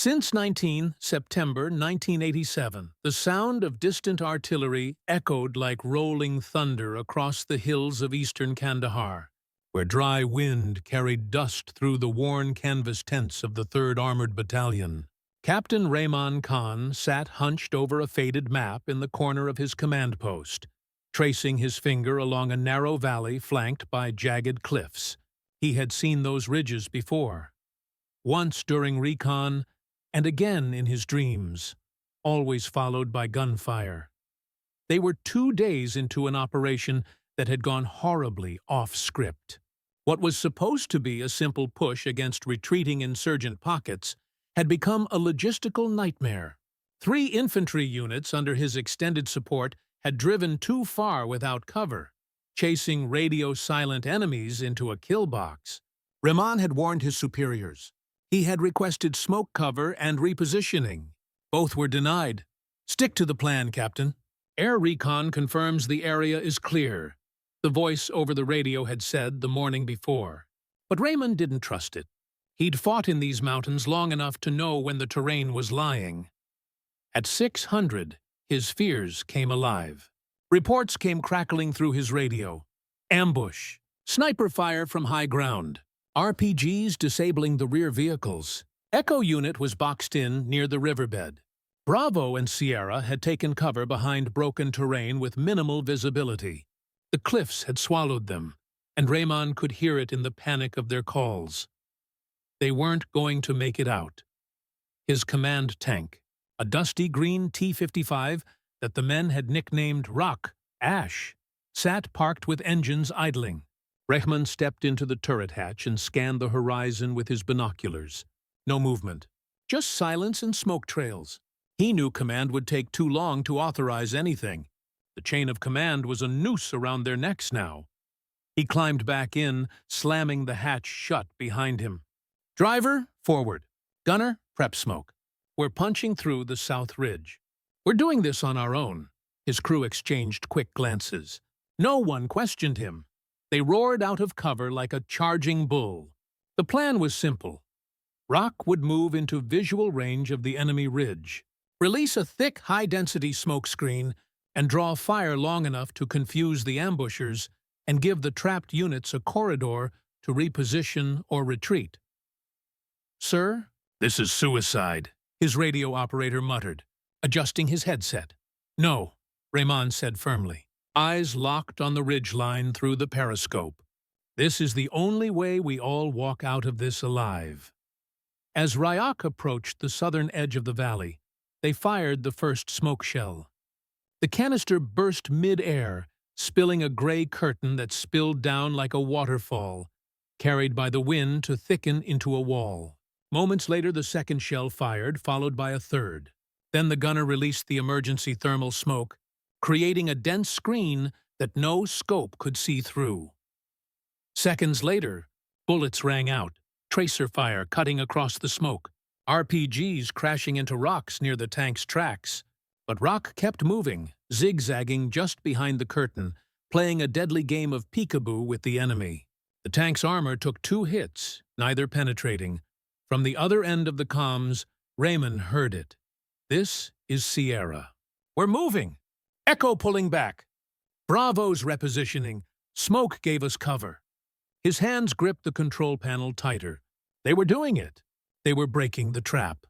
Since September 1987, the sound of distant artillery echoed like rolling thunder across the hills of eastern Kandahar, where dry wind carried dust through the worn canvas tents of the 3rd Armored Battalion. Captain Rehman Khan sat hunched over a faded map in the corner of his command post, tracing his finger along a narrow valley flanked by jagged cliffs. He had seen those ridges before, once during recon, and again in his dreams, always followed by gunfire. They were 2 days into an operation that had gone horribly off script. What was supposed to be a simple push against retreating insurgent pockets had become a logistical nightmare. 3 infantry units under his extended support had driven too far without cover, chasing radio-silent enemies into a kill box. Rehman had warned his superiors. He had requested smoke cover and repositioning. Both were denied. "Stick to the plan, Captain. Air recon confirms the area is clear," the voice over the radio had said the morning before. But Rehman didn't trust it. He'd fought in these mountains long enough to know when the terrain was lying. At 600, his fears came alive. Reports came crackling through his radio. Ambush. Sniper fire from high ground. RPGs disabling the rear vehicles. Echo unit was boxed in near the riverbed. Bravo and Sierra had taken cover behind broken terrain with minimal visibility. The cliffs had swallowed them, and Rehman could hear it in the panic of their calls. They weren't going to make it out. His command tank, a dusty green T-55 that the men had nicknamed Rock, Ash, sat parked with engines idling. Rehman stepped into the turret hatch and scanned the horizon with his binoculars. No movement, just silence and smoke trails. He knew command would take too long to authorize anything. The chain of command was a noose around their necks now. He climbed back in, slamming the hatch shut behind him. "Driver, forward. Gunner, prep smoke. We're punching through the south ridge. We're doing this on our own." His crew exchanged quick glances. No one questioned him. They roared out of cover like a charging bull. The plan was simple. Rock would move into visual range of the enemy ridge, release a thick, high-density smoke screen, and draw fire long enough to confuse the ambushers and give the trapped units a corridor to reposition or retreat. "Sir, this is suicide," his radio operator muttered, adjusting his headset. "No," Rehman said firmly, eyes locked on the ridgeline through the periscope. "This is the only way we all walk out of this alive." As Ryak approached the southern edge of the valley, they fired the first smoke shell. The canister burst mid-air, spilling a gray curtain that spilled down like a waterfall, carried by the wind to thicken into a wall. Moments later, the second shell fired, followed by a third. Then the gunner released the emergency thermal smoke, creating a dense screen that no scope could see through. Seconds later, bullets rang out, tracer fire cutting across the smoke, RPGs crashing into rocks near the tank's tracks. But Rock kept moving, zigzagging just behind the curtain, playing a deadly game of peekaboo with the enemy. The tank's armor took 2 hits, neither penetrating. From the other end of the comms, Rehman heard it. "This is Sierra. We're moving. Echo pulling back. Bravo's repositioning. Smoke gave us cover." His hands gripped the control panel tighter. They were doing it. They were breaking the trap.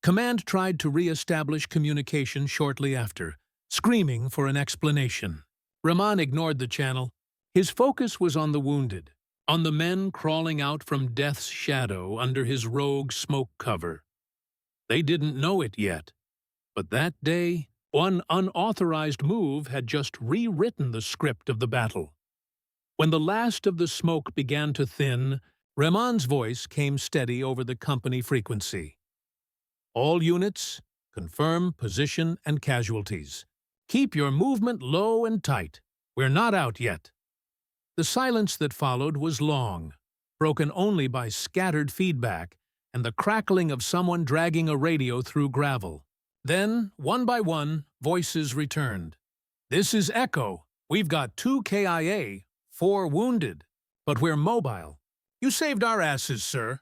Command tried to re-establish communication shortly after, screaming for an explanation. Rehman ignored the channel. His focus was on the wounded, on the men crawling out from death's shadow under his rogue smoke cover. They didn't know it yet, but that day, one unauthorized move had just rewritten the script of the battle. When the last of the smoke began to thin, Rehman's voice came steady over the company frequency. "All units, confirm position and casualties. Keep your movement low and tight. We're not out yet." The silence that followed was long, broken only by scattered feedback and the crackling of someone dragging a radio through gravel. Then, one by one, voices returned. "This is Echo. We've got 2 KIA, 4 wounded, but we're mobile. You saved our asses, sir.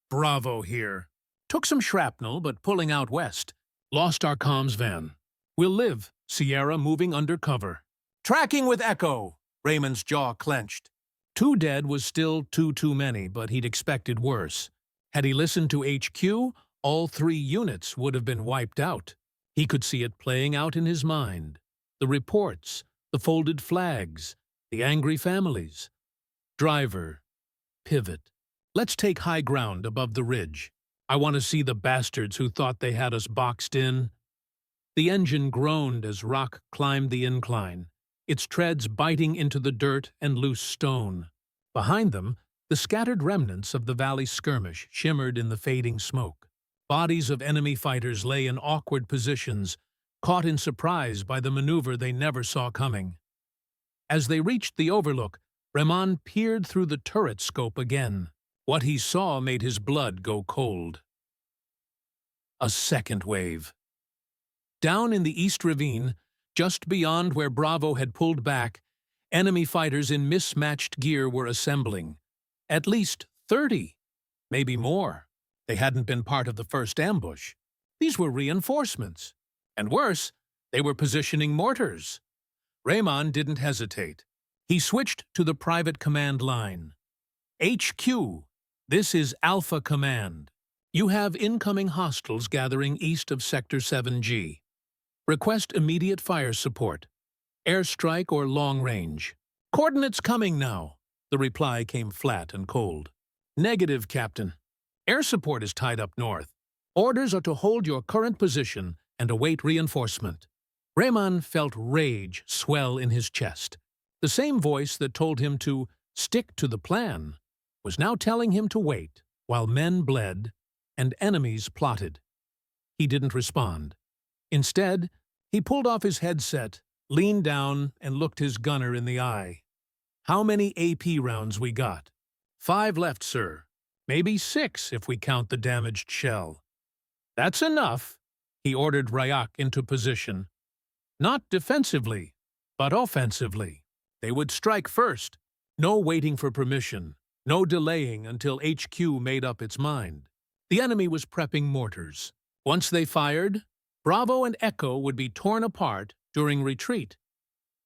Bravo here. Took some shrapnel, but pulling out west. Lost our comms van. We'll live, Sierra moving under cover. Tracking with Echo! Raymond's jaw clenched. 2 dead was still too many, but he'd expected worse. Had he listened to HQ, all 3 units would have been wiped out. He could see it playing out in his mind. The reports, the folded flags, the angry families. Driver, pivot. Let's take high ground above the ridge. I want to see the bastards who thought they had us boxed in. The engine groaned as rock climbed the incline, its treads biting into the dirt and loose stone. Behind them, the scattered remnants of the valley skirmish shimmered in the fading smoke. Bodies of enemy fighters lay in awkward positions, caught in surprise by the maneuver they never saw coming. As they reached the overlook, Raymond peered through the turret scope again. What he saw made his blood go cold. A second wave. Down in the East Ravine, just beyond where Bravo had pulled back, enemy fighters in mismatched gear were assembling. At least 30, maybe more. They hadn't been part of the first ambush. These were reinforcements. And worse, they were positioning mortars. Raymond didn't hesitate. He switched to the private command line. HQ, this is Alpha Command. You have incoming hostiles gathering east of Sector 7G. Request immediate fire support. Airstrike or long range. Coordinates coming now. The reply came flat and cold. Negative, Captain. Air support is tied up north. Orders are to hold your current position and await reinforcement. Raymond felt rage swell in his chest. The same voice that told him to stick to the plan was now telling him to wait while men bled and enemies plotted. He didn't respond. Instead, he pulled off his headset, leaned down, and looked his gunner in the eye. How many AP rounds we got? 5 left, sir. Maybe 6 if we count the damaged shell. That's enough, he ordered Ryak into position. Not defensively, but offensively. They would strike first. No waiting for permission. No delaying until HQ made up its mind. The enemy was prepping mortars. Once they fired, Bravo and Echo would be torn apart during retreat.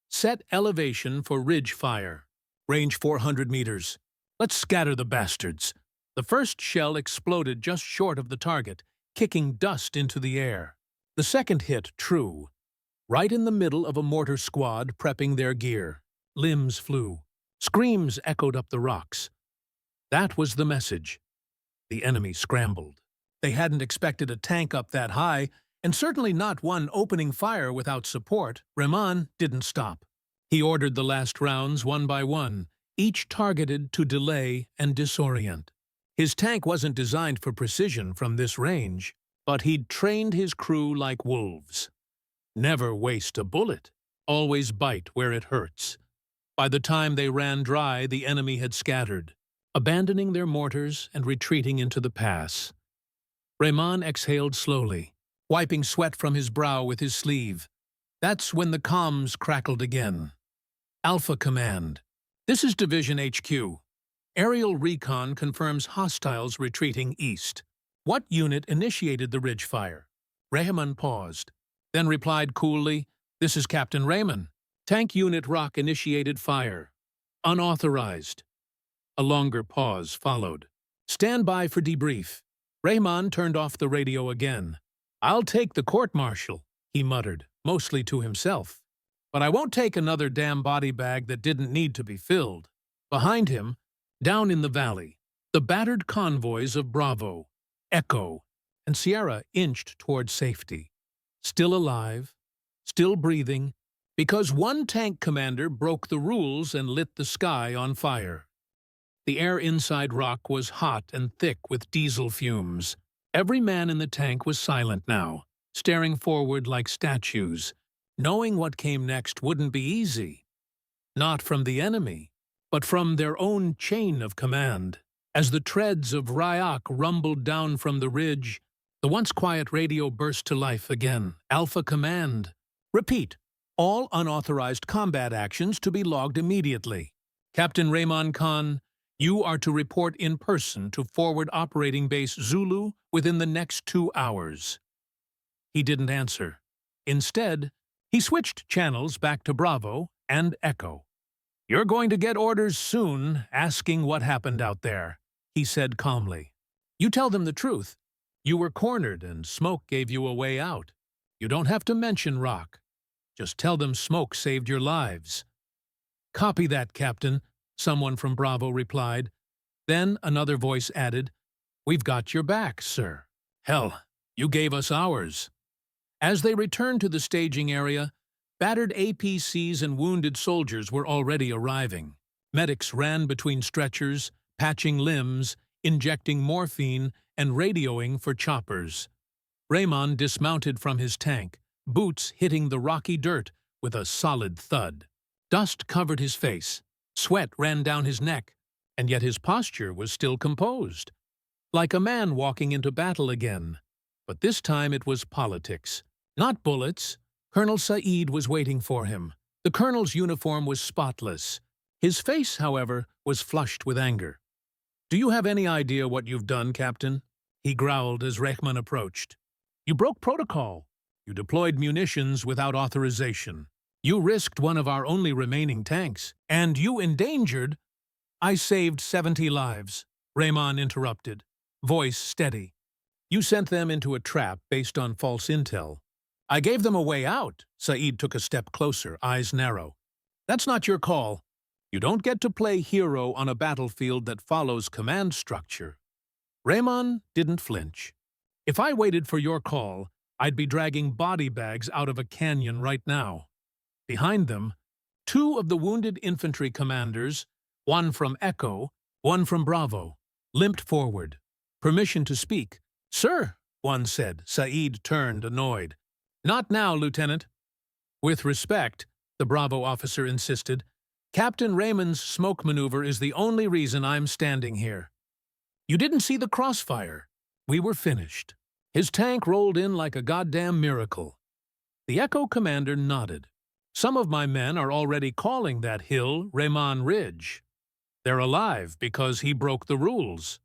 Set elevation for ridge fire. Range 400 meters. Let's scatter the bastards. The first shell exploded just short of the target, kicking dust into the air. The second hit true, right in the middle of a mortar squad prepping their gear. Limbs flew. Screams echoed up the rocks. That was the message. The enemy scrambled. They hadn't expected a tank up that high, and certainly not one opening fire without support. Raymond didn't stop. He ordered the last rounds one by one, each targeted to delay and disorient. His tank wasn't designed for precision from this range, but he'd trained his crew like wolves. Never waste a bullet. Always bite where it hurts. By the time they ran dry, the enemy had scattered, abandoning their mortars and retreating into the pass. Raymond exhaled slowly, wiping sweat from his brow with his sleeve. That's when the comms crackled again. Alpha Command. This is Division HQ. Aerial recon confirms hostiles retreating east. What unit initiated the ridge fire? Raymond paused, then replied coolly, This is Captain Raymond. Tank Unit Rock initiated fire. Unauthorized. A longer pause followed. Stand by for debrief. Raymond turned off the radio again. I'll take the court-martial, he muttered, mostly to himself. But I won't take another damn body bag that didn't need to be filled. Behind him, down in the valley, the battered convoys of Bravo, Echo, and Sierra inched toward safety. Still alive, still breathing, because one tank commander broke the rules and lit the sky on fire. The air inside Rock was hot and thick with diesel fumes. Every man in the tank was silent now, staring forward like statues. Knowing what came next wouldn't be easy. Not from the enemy, but from their own chain of command. As the treads of Ryak rumbled down from the ridge, the once quiet radio burst to life again. Alpha Command. Repeat. All unauthorized combat actions to be logged immediately. Captain Raymond Khan, You are to report in person to Forward Operating Base Zulu within the next 2 hours." He didn't answer. Instead, he switched channels back to Bravo and Echo. "You're going to get orders soon asking what happened out there," he said calmly. "You tell them the truth. You were cornered and Smoke gave you a way out. You don't have to mention Rock. Just tell them Smoke saved your lives." "Copy that, Captain," someone from Bravo replied. Then another voice added, "We've got your back, sir. Hell, you gave us ours." As they returned to the staging area, battered APCs and wounded soldiers were already arriving. Medics ran between stretchers, patching limbs, injecting morphine, and radioing for choppers. Raymond dismounted from his tank, boots hitting the rocky dirt with a solid thud. Dust covered his face, sweat ran down his neck, and yet his posture was still composed. Like a man walking into battle again. But this time it was politics. Not bullets. Colonel Said was waiting for him. The colonel's uniform was spotless. His face, however, was flushed with anger. "Do you have any idea what you've done, Captain?" he growled as Rehman approached. "You broke protocol. You deployed munitions without authorization. You risked one of our only remaining tanks. And you endangered—" "I saved 70 lives," Rehman interrupted, voice steady. "You sent them into a trap based on false intel. I gave them a way out." Said took a step closer, eyes narrow. "That's not your call. You don't get to play hero on a battlefield that follows command structure." Rehman didn't flinch. "If I waited for your call, I'd be dragging body bags out of a canyon right now." Behind them, 2 of the wounded infantry commanders, one from Echo, one from Bravo, limped forward. "Permission to speak." "Sir," one said. Said turned, annoyed. "Not now, Lieutenant." "With respect," the Bravo officer insisted, "Captain Raymond's smoke maneuver is the only reason I'm standing here. You didn't see the crossfire. We were finished. His tank rolled in like a goddamn miracle." The Echo commander nodded. "Some of my men are already calling that hill Raymond Ridge. They're alive because he broke the rules."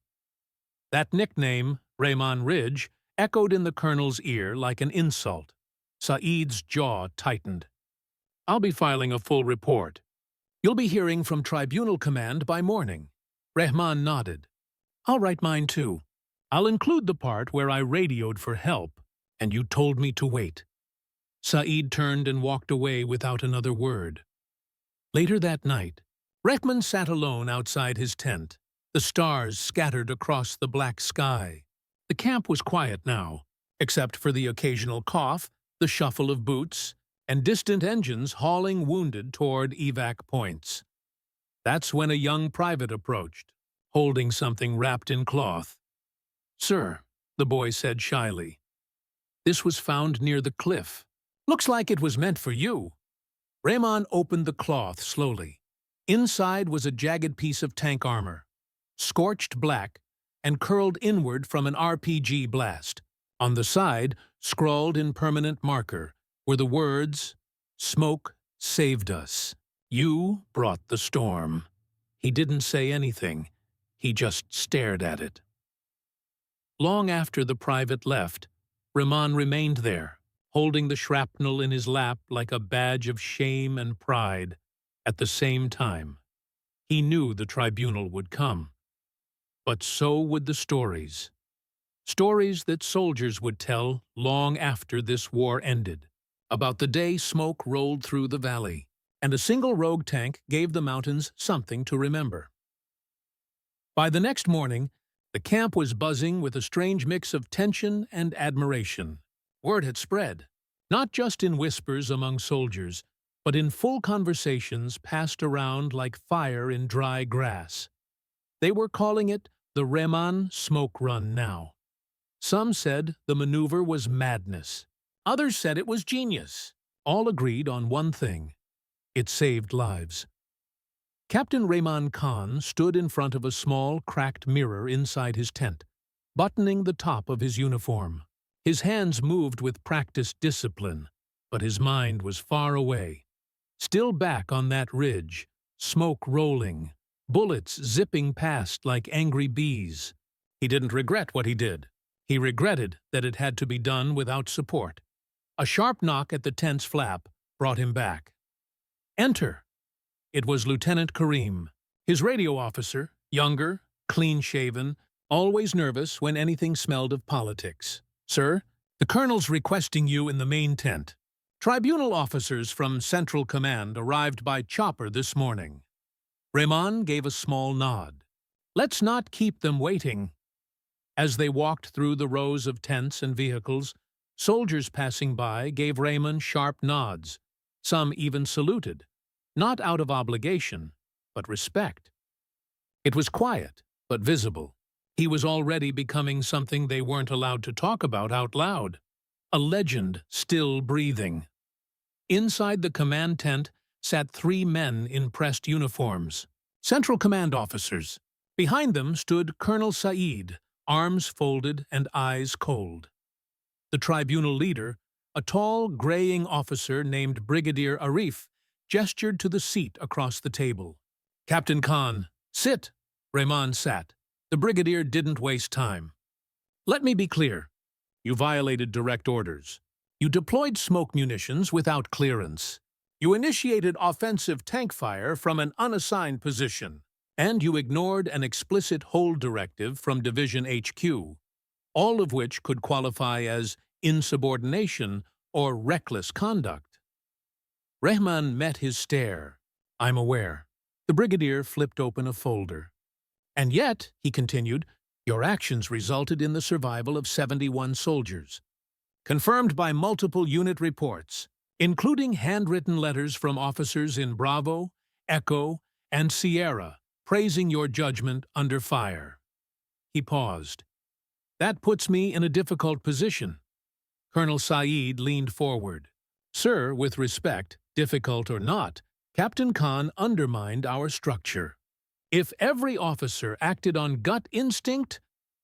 That nickname, Raymond Ridge, echoed in the colonel's ear like an insult. Said's jaw tightened. "I'll be filing a full report. You'll be hearing from Tribunal Command by morning." Rehman nodded. "I'll write mine too. I'll include the part where I radioed for help, and you told me to wait." Said turned and walked away without another word. Later that night, Rehman sat alone outside his tent, the stars scattered across the black sky. The camp was quiet now, except for the occasional cough, the shuffle of boots, and distant engines hauling wounded toward evac points. That's when a young private approached, holding something wrapped in cloth. "Sir," the boy said shyly, "this was found near the cliff. Looks like it was meant for you." Rehman opened the cloth slowly. Inside was a jagged piece of tank armor, scorched black and curled inward from an RPG blast. On the side, scrawled in permanent marker, were the words, "Smoke saved us. You brought the storm." He didn't say anything. He just stared at it. Long after the private left, Rehman remained there, holding the shrapnel in his lap like a badge of shame and pride. At the same time, he knew the tribunal would come. But so would the stories. Stories that soldiers would tell long after this war ended, about the day smoke rolled through the valley, and a single rogue tank gave the mountains something to remember. By the next morning, the camp was buzzing with a strange mix of tension and admiration. Word had spread, not just in whispers among soldiers, but in full conversations passed around like fire in dry grass. They were calling it the Rehman Smoke Run now. Some said the maneuver was madness. Others said it was genius. All agreed on one thing: it saved lives. Captain Rehman Khan stood in front of a small, cracked mirror inside his tent, buttoning the top of his uniform. His hands moved with practiced discipline, but his mind was far away. Still back on that ridge, smoke rolling, bullets zipping past like angry bees. He didn't regret what he did. He regretted that it had to be done without support. A sharp knock at the tent's flap brought him back. "Enter." It was Lieutenant Karim, his radio officer, younger, clean-shaven, always nervous when anything smelled of politics. "Sir, the colonel's requesting you in the main tent. Tribunal officers from Central Command arrived by chopper this morning." Rehman gave a small nod. "Let's not keep them waiting." As they walked through the rows of tents and vehicles, soldiers passing by gave Rehman sharp nods. Some even saluted, not out of obligation, but respect. It was quiet, but visible. He was already becoming something they weren't allowed to talk about out loud. A legend still breathing. Inside the command tent sat 3 men in pressed uniforms, Central Command officers. Behind them stood Colonel Saeed, arms folded and eyes cold. The tribunal leader, a tall, graying officer named Brigadier Arif, gestured to the seat across the table. "Captain Khan, sit." Rehman sat. The brigadier didn't waste time. "Let me be clear. You violated direct orders. You deployed smoke munitions without clearance. You initiated offensive tank fire from an unassigned position. And you ignored an explicit hold directive from Division HQ, all of which could qualify as insubordination or reckless conduct." Rehman met his stare. "I'm aware." The brigadier flipped open a folder. "And yet," he continued, "your actions resulted in the survival of 71 soldiers. Confirmed by multiple unit reports, including handwritten letters from officers in Bravo, Echo, and Sierra, praising your judgment under fire." He paused. "That puts me in a difficult position." Colonel Saeed leaned forward. "Sir, with respect, difficult or not, Captain Khan undermined our structure. If every officer acted on gut instinct—"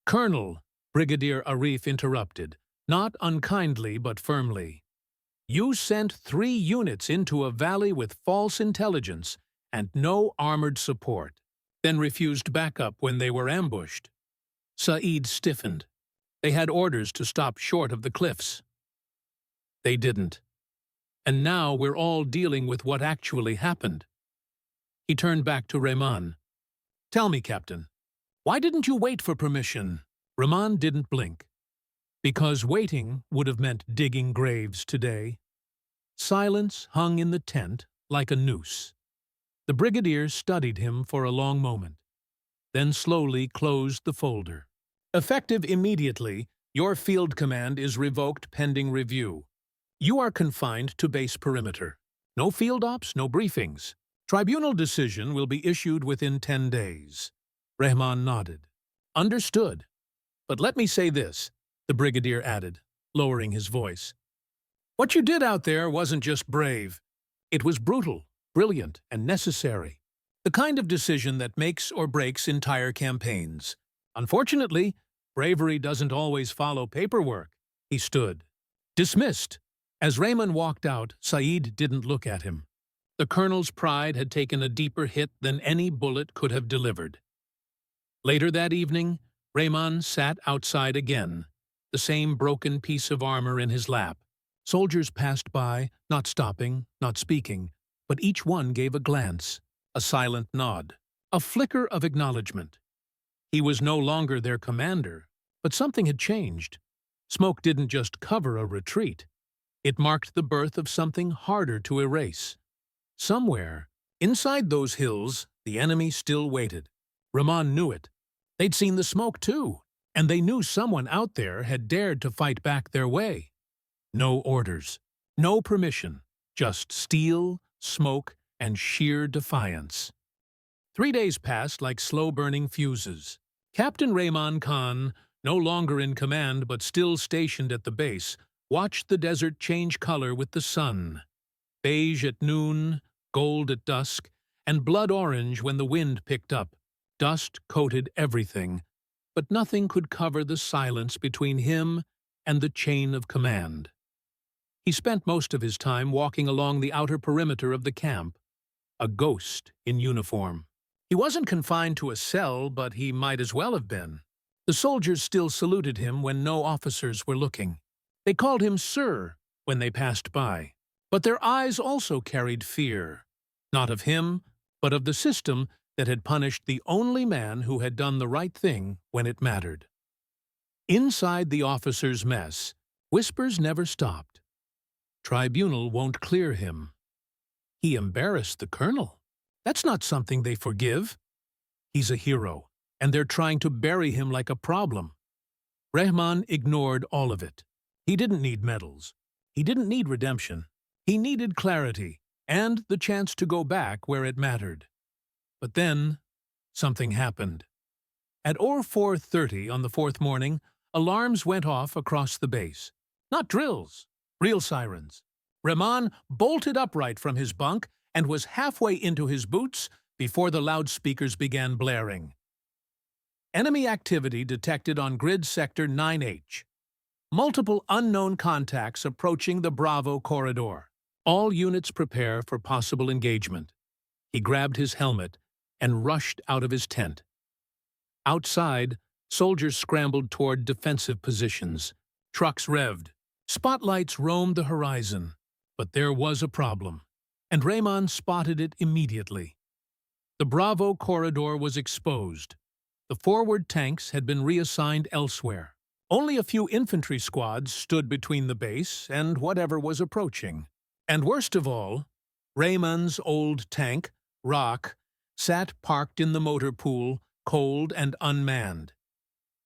"Colonel," Brigadier Arif interrupted, not unkindly but firmly. "You sent 3 units into a valley with false intelligence and no armored support, then refused backup when they were ambushed." Saeed stiffened. "They had orders to stop short of the cliffs." "They didn't. And now we're all dealing with what actually happened." He turned back to Rehman. "Tell me, Captain, why didn't you wait for permission?" Rehman didn't blink. "Because waiting would have meant digging graves today." Silence hung in the tent like a noose. The brigadier studied him for a long moment, then slowly closed the folder. "Effective immediately, your field command is revoked pending review. You are confined to base perimeter. No field ops, no briefings. Tribunal decision will be issued within 10 days. Rehman nodded. "Understood. But let me say this," the brigadier added, lowering his voice. "What you did out there wasn't just brave. It was brutal, brilliant, and necessary. The kind of decision that makes or breaks entire campaigns. Unfortunately, bravery doesn't always follow paperwork." He stood. "Dismissed." As Rehman walked out, Saeed didn't look at him. The colonel's pride had taken a deeper hit than any bullet could have delivered. Later that evening, Rehman sat outside again, the same broken piece of armor in his lap. Soldiers passed by, not stopping, not speaking, but each one gave a glance, a silent nod, a flicker of acknowledgement. He was no longer their commander, but something had changed. Smoke didn't just cover a retreat. It marked the birth of something harder to erase. Somewhere, inside those hills, the enemy still waited. Rehman knew it. They'd seen the smoke too, and they knew someone out there had dared to fight back their way. No orders, no permission, just steel, smoke, and sheer defiance. 3 days passed like slow-burning fuses. Captain Rehman Khan, no longer in command but still stationed at the base, watched the desert change color with the sun. Beige at noon, gold at dusk, and blood orange when the wind picked up. Dust coated everything, but nothing could cover the silence between him and the chain of command. He spent most of his time walking along the outer perimeter of the camp, a ghost in uniform. He wasn't confined to a cell, but he might as well have been. The soldiers still saluted him when no officers were looking. They called him Sir when they passed by. But their eyes also carried fear, not of him, but of the system that had punished the only man who had done the right thing when it mattered. Inside the officers' mess, whispers never stopped. Tribunal won't clear him. He embarrassed the colonel. That's not something they forgive. He's a hero, and they're trying to bury him like a problem. Rehman ignored all of it. He didn't need medals. He didn't need redemption. He needed clarity and the chance to go back where it mattered. But then, something happened. At or 4:30 on the fourth morning, alarms went off across the base. Not drills, real sirens. Rehman bolted upright from his bunk and was halfway into his boots before the loudspeakers began blaring. Enemy activity detected on grid sector 9H. Multiple unknown contacts approaching the Bravo corridor. All units prepare for possible engagement. He grabbed his helmet and rushed out of his tent. Outside, soldiers scrambled toward defensive positions. Trucks revved. Spotlights roamed the horizon. But there was a problem, and Rehman spotted it immediately. The Bravo corridor was exposed. The forward tanks had been reassigned elsewhere. Only a few infantry squads stood between the base and whatever was approaching. And worst of all, Rehman's old tank, Rock, sat parked in the motor pool, cold and unmanned.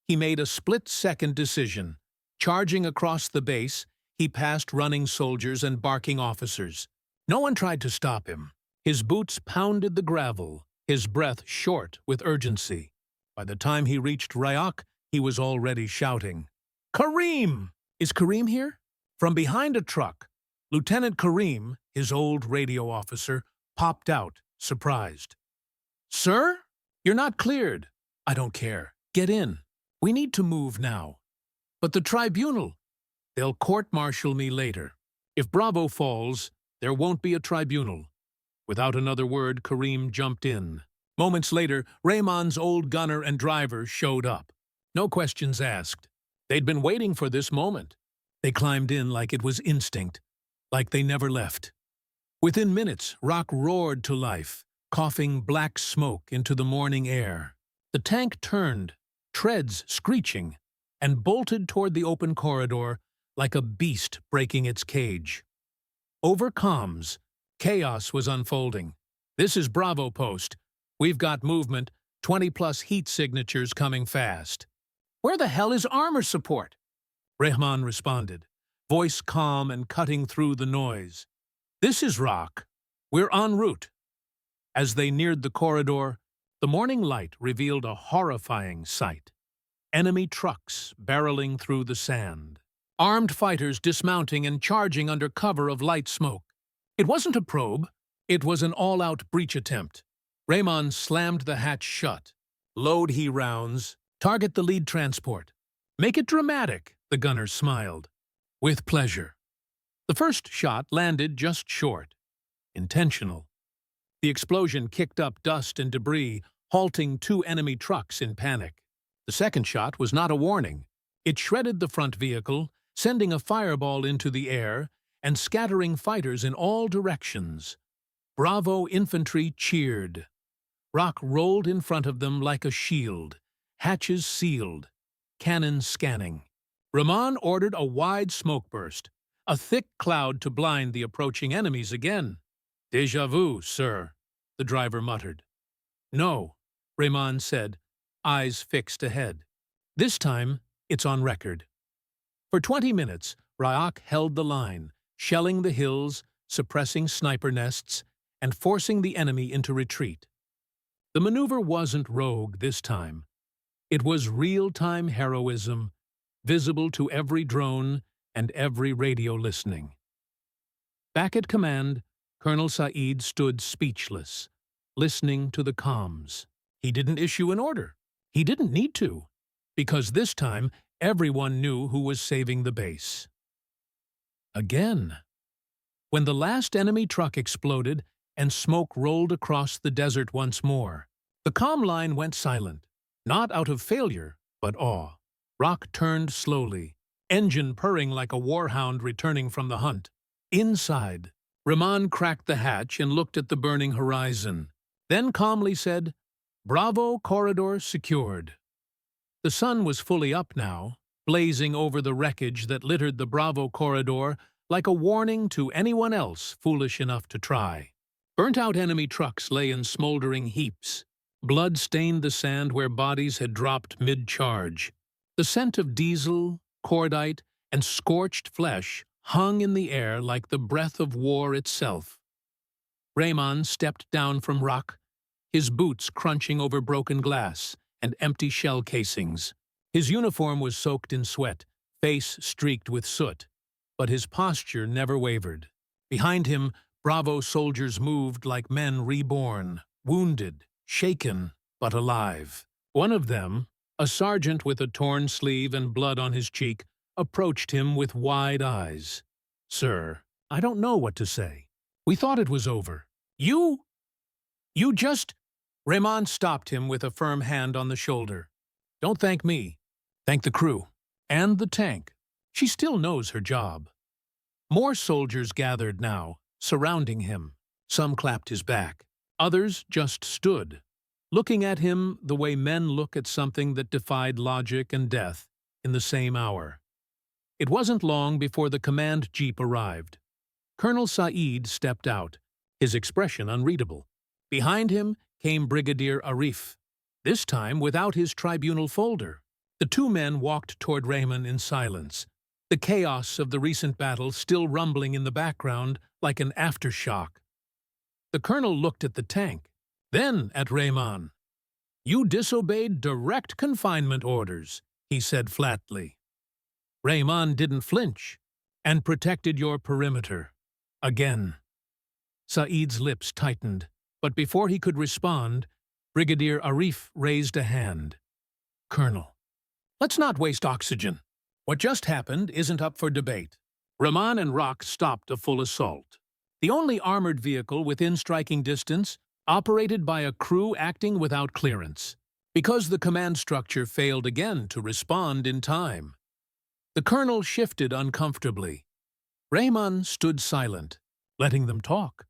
He made a split-second decision. Charging across the base, he passed running soldiers and barking officers. No one tried to stop him. His boots pounded the gravel, his breath short with urgency. By the time he reached Ryak, he was already shouting, "Kareem! Is Kareem here?" From behind a truck, Lieutenant Kareem, his old radio officer, popped out, surprised. "Sir? You're not cleared." "I don't care. Get in. We need to move now." "But the tribunal." "They'll court-martial me later. If Bravo falls, there won't be a tribunal." Without another word, Kareem jumped in. Moments later, Rehman's old gunner and driver showed up. No questions asked. They'd been waiting for this moment. They climbed in like it was instinct, like they never left. Within minutes, Rock roared to life, coughing black smoke into the morning air. The tank turned, treads screeching, and bolted toward the open corridor like a beast breaking its cage. Over comms, chaos was unfolding. "This is Bravo Post. We've got movement, 20-plus heat signatures coming fast." "Where the hell is armor support?" Rehman responded, voice calm and cutting through the noise. "This is Rock. We're en route." As they neared the corridor, the morning light revealed a horrifying sight. Enemy trucks barreling through the sand. Armed fighters dismounting and charging under cover of light smoke. It wasn't a probe. It was an all-out breach attempt. Rehman slammed the hatch shut. "Load he rounds. Target the lead transport." "Make it dramatic," the gunner smiled. "With pleasure." The first shot landed just short. Intentional. The explosion kicked up dust and debris, halting two enemy trucks in panic. The second shot was not a warning. It shredded the front vehicle, sending a fireball into the air and scattering fighters in all directions. Bravo infantry cheered. Rock rolled in front of them like a shield, hatches sealed, cannons scanning. Rehman ordered a wide smoke burst, a thick cloud to blind the approaching enemies again. "Déjà vu, sir," the driver muttered. "No," Rehman said, eyes fixed ahead. "This time, it's on record." For 20 minutes, Ryak held the line, shelling the hills, suppressing sniper nests, and forcing the enemy into retreat. The maneuver wasn't rogue this time. It was real-time heroism, visible to every drone and every radio listening. Back at command, Colonel Saeed stood speechless, listening to the comms. He didn't issue an order. He didn't need to, because this time everyone knew who was saving the base. Again. When the last enemy truck exploded and smoke rolled across the desert once more, The comm line went silent, not out of failure, but awe. Rock turned slowly, engine purring like a warhound returning from the hunt. Inside, Rahman cracked the hatch and looked at the burning horizon, then calmly said, "Bravo corridor secured." The sun was fully up now, blazing over the wreckage that littered the Bravo corridor like a warning to anyone else foolish enough to try. Burnt-out enemy trucks lay in smoldering heaps. Blood stained the sand where bodies had dropped mid-charge. The scent of diesel, cordite, and scorched flesh hung in the air like the breath of war itself. Rahman stepped down from Rock, his boots crunching over broken glass and empty shell casings. His uniform was soaked in sweat, face streaked with soot, but his posture never wavered. Behind him, Bravo soldiers moved like men reborn, wounded, shaken, but alive. One of them, a sergeant with a torn sleeve and blood on his cheek, approached him with wide eyes. "Sir, I don't know what to say. We thought it was over. You just—" Rahman stopped him with a firm hand on the shoulder. "Don't thank me. Thank the crew. And the tank. She still knows her job." More soldiers gathered now, surrounding him. Some clapped his back. Others just stood, looking at him the way men look at something that defied logic and death in the same hour. It wasn't long before the command jeep arrived. Colonel Saeed stepped out, his expression unreadable. Behind him came Brigadier Arif, this time without his tribunal folder. The two men walked toward Rahman in silence, the chaos of the recent battle still rumbling in the background like an aftershock. The colonel looked at the tank, then at Rahman. "You disobeyed direct confinement orders," he said flatly. Rahman didn't flinch and protected your perimeter. Again. Saeed's lips tightened, but before he could respond, Brigadier Arif raised a hand. "Colonel, let's not waste oxygen. What just happened isn't up for debate." Rahman and Rock stopped a full assault. The only armored vehicle within striking distance, operated by a crew acting without clearance, because the command structure failed again to respond in time. The colonel shifted uncomfortably. Rahman stood silent, letting them talk.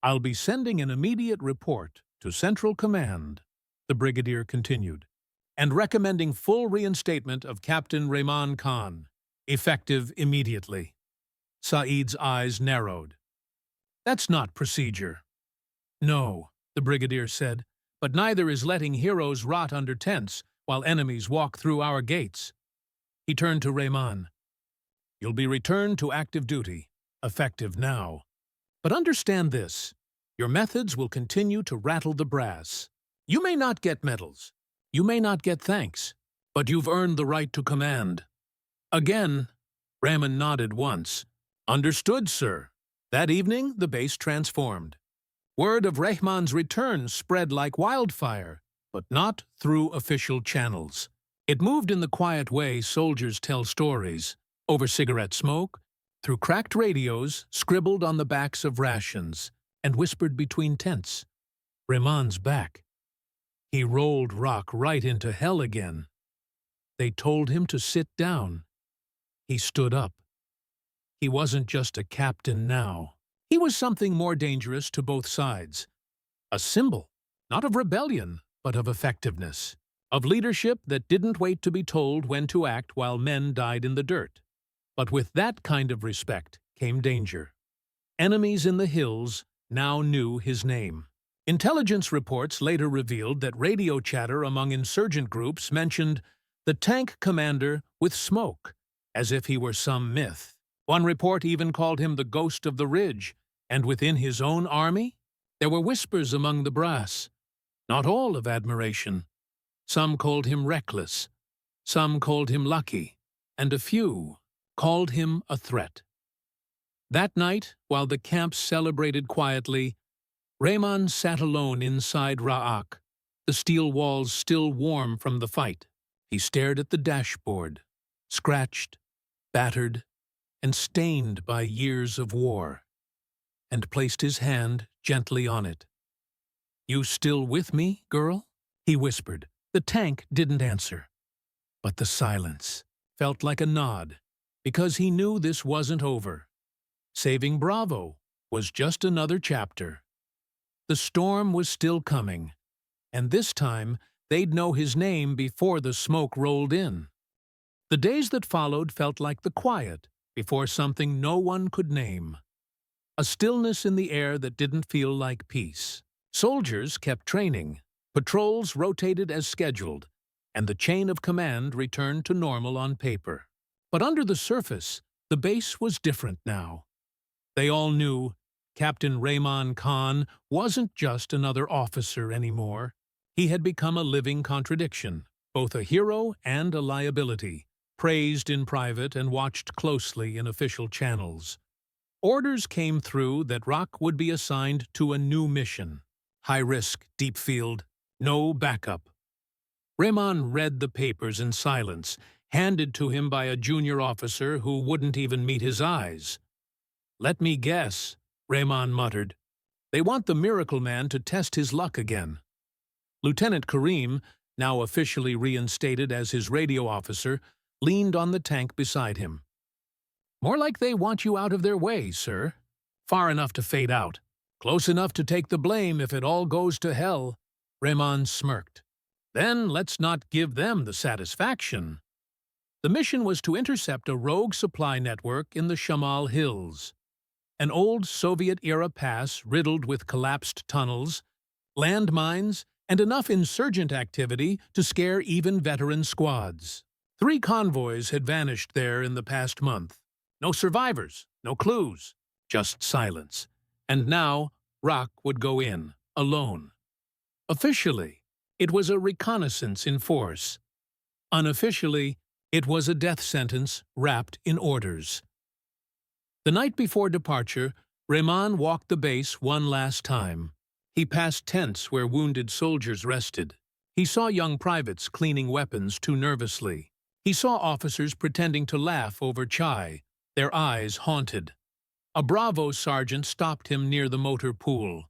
"I'll be sending an immediate report to Central Command," the brigadier continued, "and recommending full reinstatement of Captain Rahman Khan, effective immediately." Saeed's eyes narrowed. "That's not procedure." "No," the brigadier said, "but neither is letting heroes rot under tents while enemies walk through our gates." He turned to Rahman. "You'll be returned to active duty, effective now. But understand this, your methods will continue to rattle the brass. You may not get medals, you may not get thanks, but you've earned the right to command." Again, Rahman nodded once. "Understood, sir." That evening, the base transformed. Word of Rahman's return spread like wildfire, but not through official channels. It moved in the quiet way soldiers tell stories, over cigarette smoke, through cracked radios scribbled on the backs of rations, and whispered between tents. Rahman's back. He rolled Rock right into hell again. They told him to sit down. He stood up. He wasn't just a captain now. He was something more dangerous to both sides. A symbol, not of rebellion, but of effectiveness. Of leadership that didn't wait to be told when to act while men died in the dirt. But with that kind of respect came danger. Enemies in the hills now knew his name. Intelligence reports later revealed that radio chatter among insurgent groups mentioned the tank commander with smoke, as if he were some myth. One report even called him the ghost of the ridge, and within his own army, there were whispers among the brass, not all of admiration. Some called him reckless, some called him lucky, and a few called him a threat. That night, while the camp celebrated quietly, Rahman sat alone inside Ra'ak, the steel walls still warm from the fight. He stared at the dashboard, scratched, battered, and stained by years of war, and placed his hand gently on it. "You still with me, girl?" he whispered. The tank didn't answer. But the silence felt like a nod, because he knew this wasn't over. Saving Bravo was just another chapter. The storm was still coming, and this time they'd know his name before the smoke rolled in. The days that followed felt like the quiet before something no one could name. A stillness in the air that didn't feel like peace. Soldiers kept training, patrols rotated as scheduled, and the chain of command returned to normal on paper. But under the surface, the base was different now. They all knew Captain Rehman Khan wasn't just another officer anymore. He had become a living contradiction, both a hero and a liability, praised in private and watched closely in official channels. Orders came through that Rock would be assigned to a new mission. High risk, deep field, no backup. Rehman read the papers in silence, handed to him by a junior officer who wouldn't even meet his eyes. "Let me guess," Rehman muttered. "They want the Miracle Man to test his luck again." Lieutenant Karim, now officially reinstated as his radio officer, leaned on the tank beside him. "More like they want you out of their way, sir. Far enough to fade out. Close enough to take the blame if it all goes to hell." Rehman smirked. "Then let's not give them the satisfaction." The mission was to intercept a rogue supply network in the Shamal Hills, an old Soviet-era pass riddled with collapsed tunnels, landmines, and enough insurgent activity to scare even veteran squads. 3 convoys had vanished there in the past month. No survivors, no clues, just silence. And now, Rock would go in, alone. Officially, it was a reconnaissance in force. Unofficially, it was a death sentence wrapped in orders. The night before departure, Rehman walked the base one last time. He passed tents where wounded soldiers rested. He saw young privates cleaning weapons too nervously. He saw officers pretending to laugh over chai, their eyes haunted. A Bravo sergeant stopped him near the motor pool.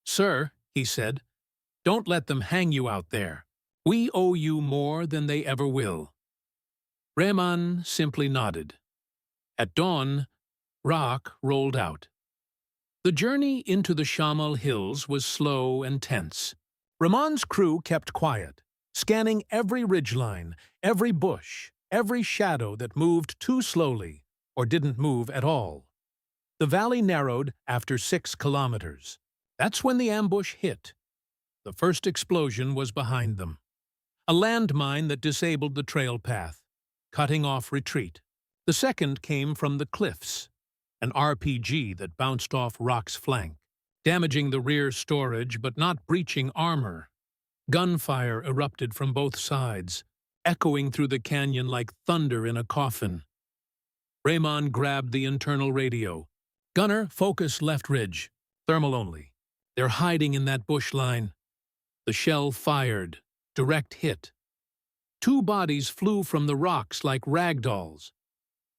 "Sir," he said, "don't let them hang you out there. We owe you more than they ever will." Rehman simply nodded. At dawn, Rock rolled out. The journey into the Shamal Hills was slow and tense. Rehman's crew kept quiet, scanning every ridgeline, every bush, every shadow that moved too slowly or didn't move at all. The valley narrowed after 6 kilometers. That's when the ambush hit. The first explosion was behind them. A landmine that disabled the trail path, cutting off retreat. The second came from the cliffs, an RPG that bounced off Rock's flank, damaging the rear storage but not breaching armor. Gunfire erupted from both sides, echoing through the canyon like thunder in a coffin. Rehman grabbed the internal radio. "Gunner, focus left ridge. Thermal only. They're hiding in that bush line." The shell fired. Direct hit. 2 bodies flew from the rocks like rag dolls.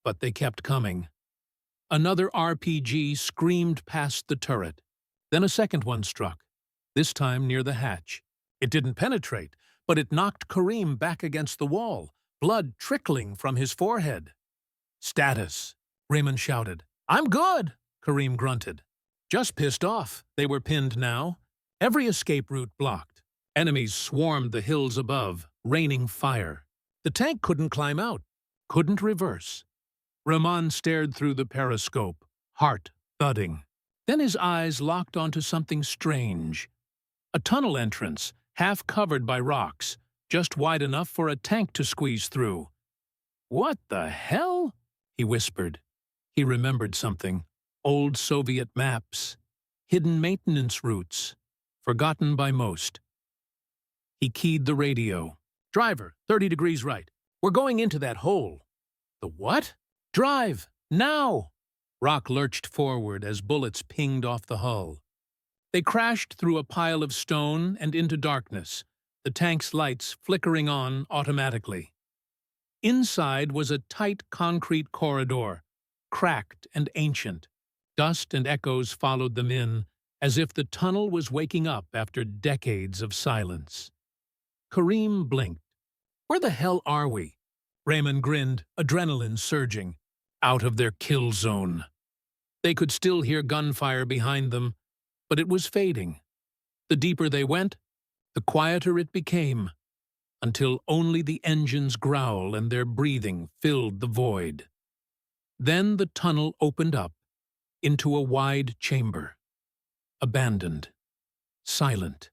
But they kept coming. Another RPG screamed past the turret. Then a second one struck, this time near the hatch. It didn't penetrate, but it knocked Karim back against the wall, blood trickling from his forehead. "Status," Raymond shouted. "I'm good," Karim grunted. "Just pissed off. They were pinned now. Every escape route blocked. Enemies swarmed the hills above, raining fire. The tank couldn't climb out, couldn't reverse." Rahman stared through the periscope, heart thudding. Then his eyes locked onto something strange. A tunnel entrance, half covered by rocks, just wide enough for a tank to squeeze through. "What the hell?" he whispered. He remembered something. Old Soviet maps, hidden maintenance routes, forgotten by most. He keyed the radio. "Driver, 30 degrees right. We're going into that hole." "The what?" "Drive! Now!" Rock lurched forward as bullets pinged off the hull. They crashed through a pile of stone and into darkness, the tank's lights flickering on automatically. Inside was a tight concrete corridor, cracked and ancient. Dust and echoes followed them in, as if the tunnel was waking up after decades of silence. Kareem blinked. "Where the hell are we?" Raymond grinned, adrenaline surging. Out of their kill zone. They could still hear gunfire behind them, but it was fading. The deeper they went, the quieter it became, until only the engine's growl and their breathing filled the void. Then the tunnel opened up into a wide chamber, abandoned, silent,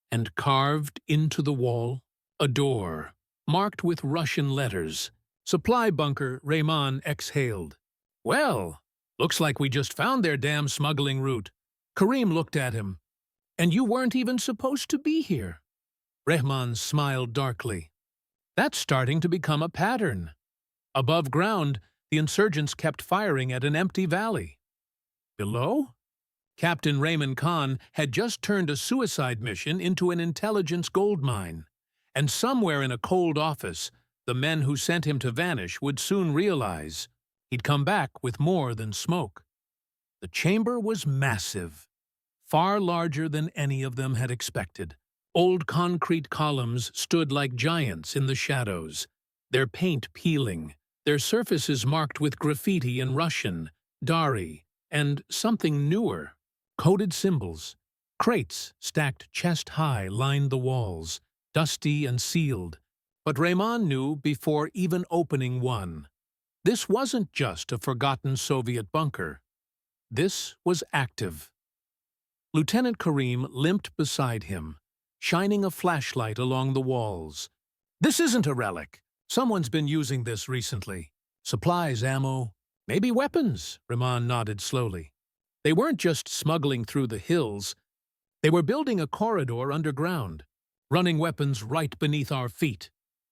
and carved into the wall a door, marked with Russian letters. "Supply bunker," Raymond exhaled. "Well, looks like we just found their damn smuggling route." Kareem looked at him. "And you weren't even supposed to be here." Raymond smiled darkly. "That's starting to become a pattern." Above ground, the insurgents kept firing at an empty valley. Below? Captain Raymond Khan had just turned a suicide mission into an intelligence goldmine. And somewhere in a cold office, the men who sent him to vanish would soon realize he'd come back with more than smoke. The chamber was massive, far larger than any of them had expected. Old concrete columns stood like giants in the shadows, their paint peeling, their surfaces marked with graffiti in Russian, Dari, and something newer, coded symbols. Crates stacked chest-high lined the walls, dusty and sealed. But Raymond knew before even opening one. This wasn't just a forgotten Soviet bunker. This was active. Lieutenant Kareem limped beside him, shining a flashlight along the walls. "This isn't a relic. Someone's been using this recently. Supplies, ammo, maybe weapons," Raymond nodded slowly. "They weren't just smuggling through the hills. They were building a corridor underground, running weapons right beneath our feet."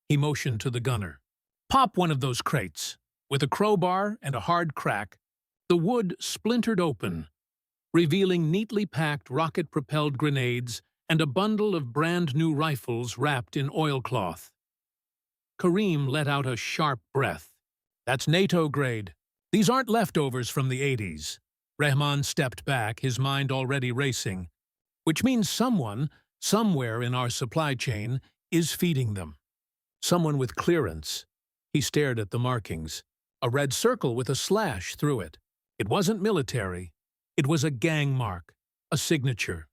He motioned to the gunner. "Pop one of those crates." With a crowbar and a hard crack, the wood splintered open, revealing neatly packed rocket-propelled grenades and a bundle of brand-new rifles wrapped in oilcloth. Kareem let out a sharp breath. "That's NATO grade. These aren't leftovers from the 80s. Rahman stepped back, his mind already racing. "Which means someone, somewhere in our supply chain, is feeding them. Someone with clearance." He stared at the markings. A red circle with a slash through it. It wasn't military. It was a gang mark, a signature.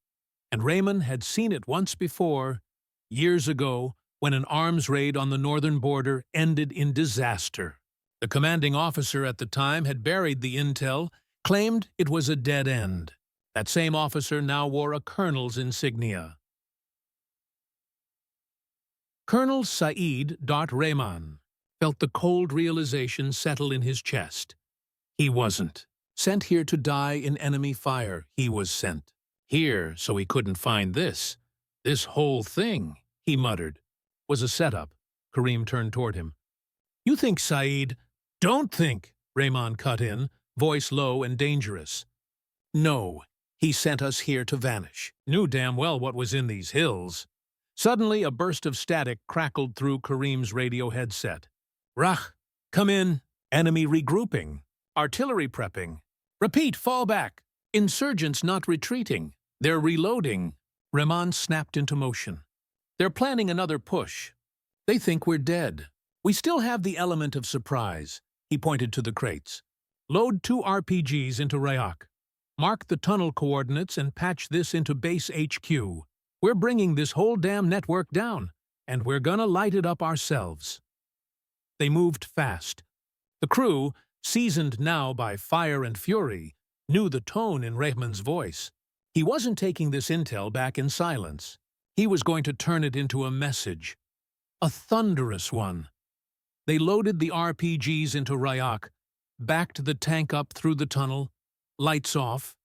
And Raymond had seen it once before, years ago, when an arms raid on the northern border ended in disaster. The commanding officer at the time had buried the intel, claimed it was a dead end. That same officer now wore a colonel's insignia. Colonel Saeed Rahman felt the cold realization settle in his chest. He wasn't sent here to die in enemy fire. He was sent here so he couldn't find this. "This whole thing," he muttered, "was a setup." Kareem turned toward him. "You think, Saeed—" "Don't think," Raymond cut in, voice low and dangerous. "No, he sent us here to vanish. Knew damn well what was in these hills." Suddenly, a burst of static crackled through Kareem's radio headset. "Rach, come in. Enemy regrouping. Artillery prepping. Repeat, fall back. Insurgents not retreating. They're reloading." Raymond snapped into motion. "They're planning another push. They think we're dead. We still have the element of surprise." He pointed to the crates. "Load 2 RPGs into Rayak. Mark the tunnel coordinates and patch this into base HQ. We're bringing this whole damn network down, and we're gonna light it up ourselves." They moved fast. The crew, seasoned now by fire and fury, knew the tone in Raymond's voice. He wasn't taking this intel back in silence. He was going to turn it into a message. A thunderous one. They loaded the RPGs into Rayak, backed the tank up through the tunnel, lights off,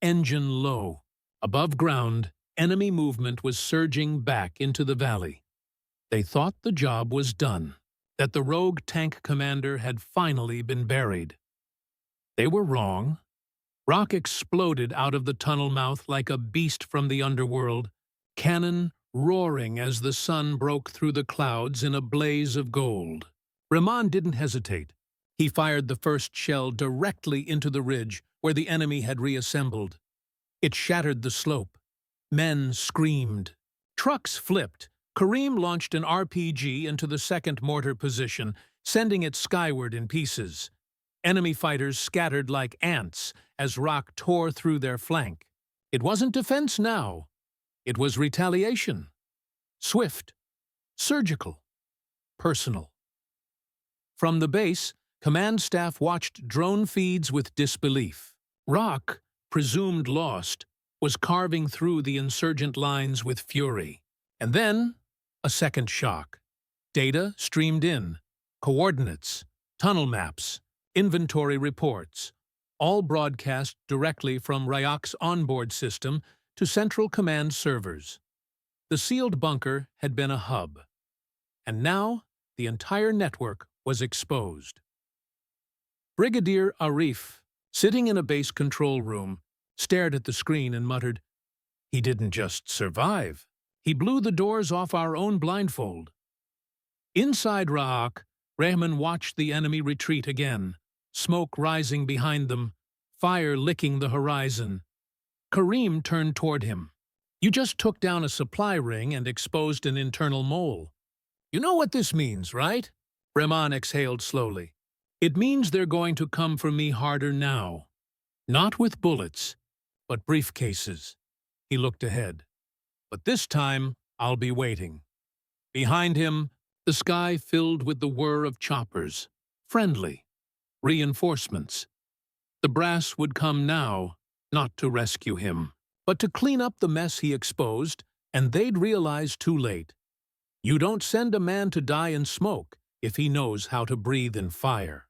engine low. Above ground, enemy movement was surging back into the valley. They thought the job was done, that the rogue tank commander had finally been buried. They were wrong. Rock exploded out of the tunnel mouth like a beast from the underworld, cannon roaring as the sun broke through the clouds in a blaze of gold. Raymond didn't hesitate. He fired the first shell directly into the ridge where the enemy had reassembled. It shattered the slope. Men screamed. Trucks flipped. Kareem launched an RPG into the second mortar position, sending it skyward in pieces. Enemy fighters scattered like ants as rock tore through their flank. It wasn't defense now. It was retaliation. Swift, surgical, personal. From the base, command staff watched drone feeds with disbelief. Rock, presumed lost, was carving through the insurgent lines with fury. And then, a second shock. Data streamed in. Coordinates, tunnel maps, inventory reports, all broadcast directly from Ryok's onboard system to Central Command servers. The sealed bunker had been a hub. And now, the entire network was exposed. Brigadier Arif, sitting in a base control room, stared at the screen and muttered, "He didn't just survive. He blew the doors off our own blindfold." Inside Ryok, Rahman watched the enemy retreat again, smoke rising behind them, fire licking the horizon. Kareem turned toward him. "You just took down a supply ring and exposed an internal mole. You know what this means, right?" Rahman exhaled slowly. "It means they're going to come for me harder now. Not with bullets, but briefcases." He looked ahead. "But this time, I'll be waiting." Behind him, the sky filled with the whir of choppers. Friendly. Reinforcements. The brass would come now, not to rescue him, but to clean up the mess he exposed, and they'd realize too late. You don't send a man to die in smoke if he knows how to breathe in fire.